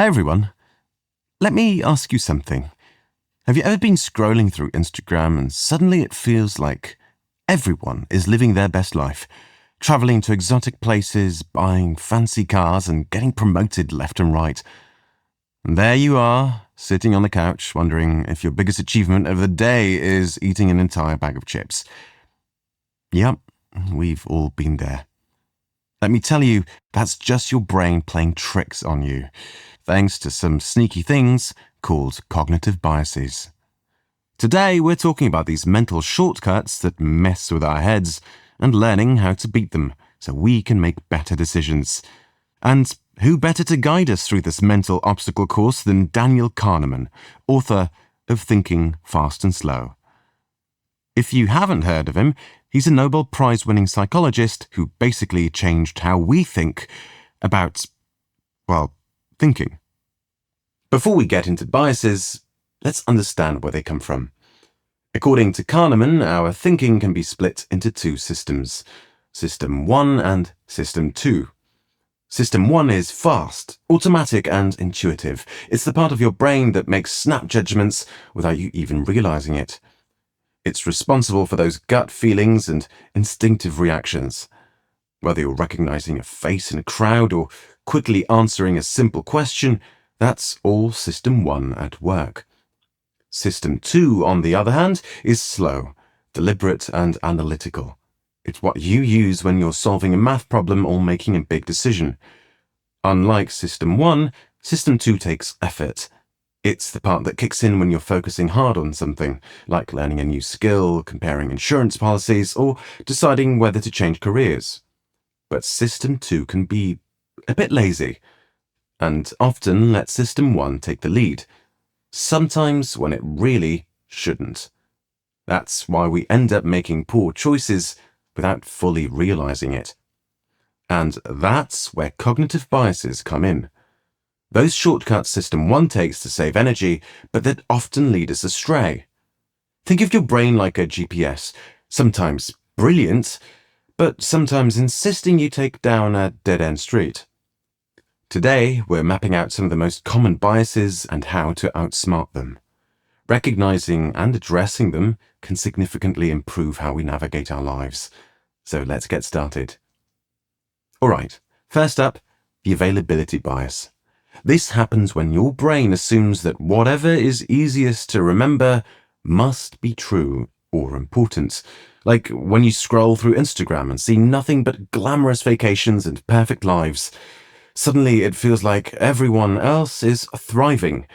Hey everyone, let me ask you something. Have you ever been scrolling through Instagram and suddenly it feels like everyone is living their best life, traveling to exotic places, buying fancy cars and getting promoted left and right? And there you are, sitting on the couch, wondering if your biggest achievement of the day is eating an entire bag of chips. Yep, we've all been there. Let me tell you, that's just your brain playing tricks on you, thanks to some sneaky things called cognitive biases. Today, we're talking about these mental shortcuts that mess with our heads and learning how to beat them so we can make better decisions. And who better to guide us through this mental obstacle course than Daniel Kahneman, author of Thinking, Fast and Slow. If you haven't heard of him, he's a Nobel Prize-winning psychologist who basically changed how we think about, thinking. Before we get into biases, let's understand where they come from. According to Kahneman, our thinking can be split into two systems, System 1 and System 2. System 1 is fast, automatic and intuitive. It's the part of your brain that makes snap judgments without you even realizing it. It's responsible for those gut feelings and instinctive reactions. Whether you're recognizing a face in a crowd or quickly answering a simple question, that's all System 1 at work. System 2, on the other hand, is slow, deliberate and analytical. It's what you use when you're solving a math problem or making a big decision. Unlike System 1, System 2 takes effort. It's the part that kicks in when you're focusing hard on something, like learning a new skill, comparing insurance policies, or deciding whether to change careers. But System 2 can be a bit lazy, and often let System 1 take the lead, sometimes when it really shouldn't. That's why we end up making poor choices without fully realizing it. And that's where cognitive biases come in. Those shortcuts System 1 takes to save energy, but that often lead us astray. Think of your brain like a GPS, sometimes brilliant, but sometimes insisting you take down a dead-end street. Today, we're mapping out some of the most common biases and how to outsmart them. Recognizing and addressing them can significantly improve how we navigate our lives. So let's get started. All right, first up, the availability bias. This happens when your brain assumes that whatever is easiest to remember must be true or important. Like when you scroll through Instagram and see nothing but glamorous vacations and perfect lives. Suddenly it feels like everyone else is thriving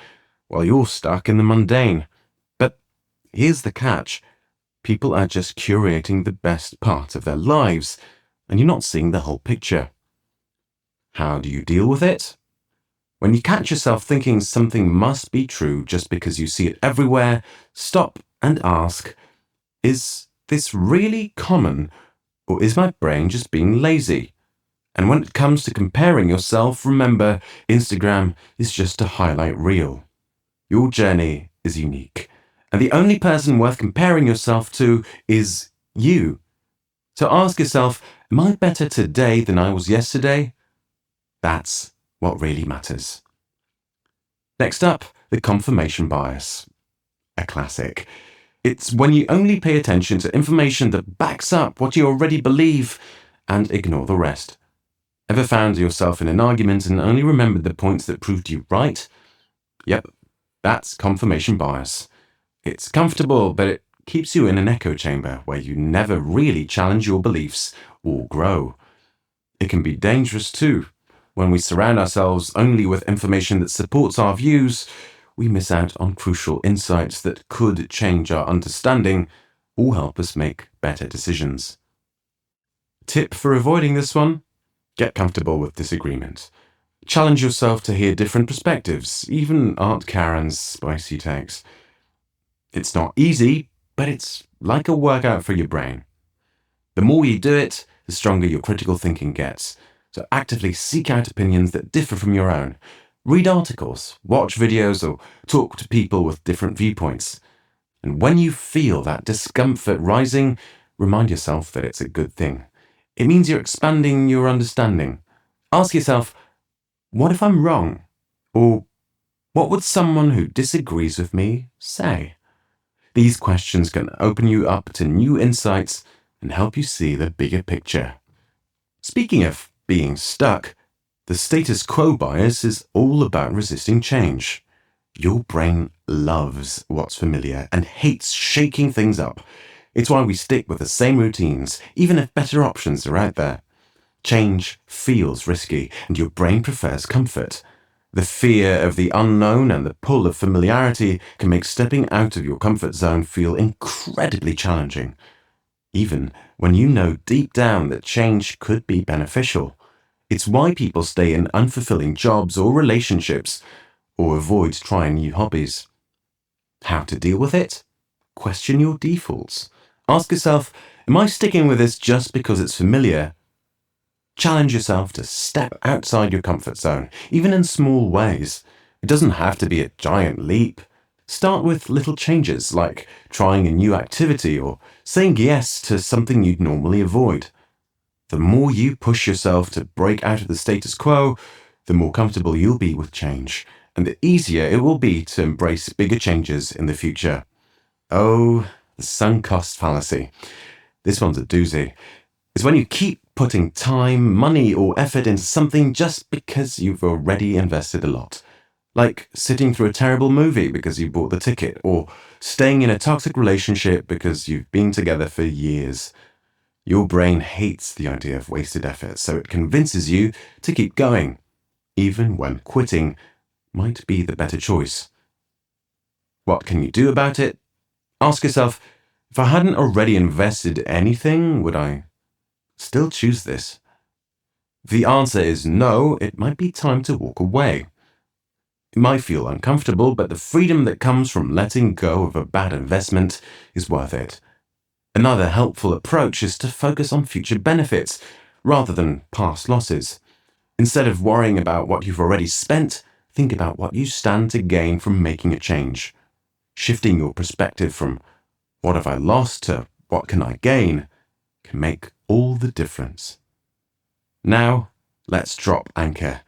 while you're stuck in the mundane. But here's the catch. People are just curating the best part of their lives, and you're not seeing the whole picture. How do you deal with it? When you catch yourself thinking something must be true just because you see it everywhere, stop and ask, is this really common, or is my brain just being lazy? And when it comes to comparing yourself, remember, Instagram is just a highlight reel. Your journey is unique, and the only person worth comparing yourself to is you. So ask yourself, am I better today than I was yesterday? That's what really matters. Next up, the confirmation bias. A classic. It's when you only pay attention to information that backs up what you already believe and ignore the rest. Ever found yourself in an argument and only remembered the points that proved you right? Yep, that's confirmation bias. It's comfortable, but it keeps you in an echo chamber where you never really challenge your beliefs or grow. It can be dangerous too. When we surround ourselves only with information that supports our views, we miss out on crucial insights that could change our understanding or help us make better decisions. Tip for avoiding this one? Get comfortable with disagreement. Challenge yourself to hear different perspectives, even Aunt Karen's spicy takes. It's not easy, but it's like a workout for your brain. The more you do it, the stronger your critical thinking gets. So actively seek out opinions that differ from your own. Read articles, watch videos, or talk to people with different viewpoints. And when you feel that discomfort rising, remind yourself that it's a good thing. It means you're expanding your understanding. Ask yourself, what if I'm wrong? Or what would someone who disagrees with me say? These questions can open you up to new insights and help you see the bigger picture. Speaking of being stuck, the status quo bias is all about resisting change. Your brain loves what's familiar and hates shaking things up. It's why we stick with the same routines, even if better options are out there. Change feels risky, and your brain prefers comfort. The fear of the unknown and the pull of familiarity can make stepping out of your comfort zone feel incredibly challenging, even when you know deep down that change could be beneficial. It's why people stay in unfulfilling jobs or relationships, or avoid trying new hobbies. How to deal with it? Question your defaults. Ask yourself, am I sticking with this just because it's familiar? Challenge yourself to step outside your comfort zone, even in small ways. It doesn't have to be a giant leap. Start with little changes like trying a new activity or saying yes to something you'd normally avoid. The more you push yourself to break out of the status quo, the more comfortable you'll be with change, and the easier it will be to embrace bigger changes in the future. Oh, the sunk cost fallacy. This one's a doozy. It's when you keep putting time, money, or effort into something just because you've already invested a lot. Like sitting through a terrible movie because you bought the ticket, or staying in a toxic relationship because you've been together for years. Your brain hates the idea of wasted effort, so it convinces you to keep going, even when quitting might be the better choice. What can you do about it? Ask yourself, if I hadn't already invested anything, would I still choose this? If the answer is no, it might be time to walk away. It might feel uncomfortable, but the freedom that comes from letting go of a bad investment is worth it. Another helpful approach is to focus on future benefits rather than past losses. Instead of worrying about what you've already spent, think about what you stand to gain from making a change. Shifting your perspective from what have I lost to what can I gain can make all the difference. Now, let's drop anchor.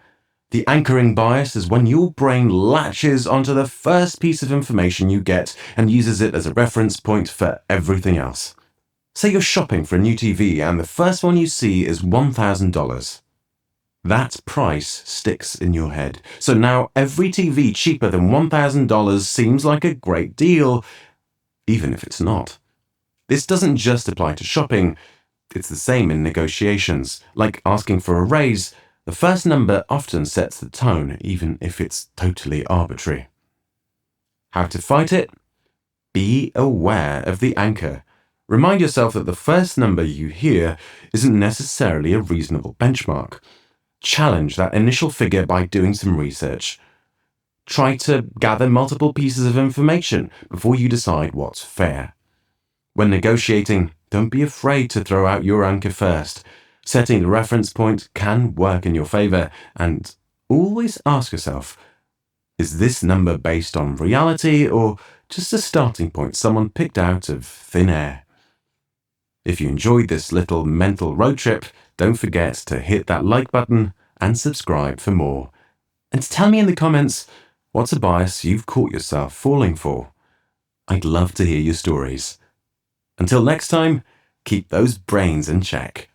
The anchoring bias is when your brain latches onto the first piece of information you get and uses it as a reference point for everything else. Say you're shopping for a new TV and the first one you see is $1,000. That price sticks in your head. So now every TV cheaper than $1,000 seems like a great deal, even if it's not. This doesn't just apply to shopping. It's the same in negotiations. Like asking for a raise, the first number often sets the tone, even if it's totally arbitrary. How to fight it? Be aware of the anchor. Remind yourself that the first number you hear isn't necessarily a reasonable benchmark. Challenge that initial figure by doing some research. Try to gather multiple pieces of information before you decide what's fair. When negotiating, don't be afraid to throw out your anchor first. Setting the reference point can work in your favor, and always ask yourself, is this number based on reality or just a starting point someone picked out of thin air? If you enjoyed this little mental road trip, don't forget to hit that like button and subscribe for more. And tell me in the comments, what's a bias you've caught yourself falling for? I'd love to hear your stories. Until next time, keep those brains in check.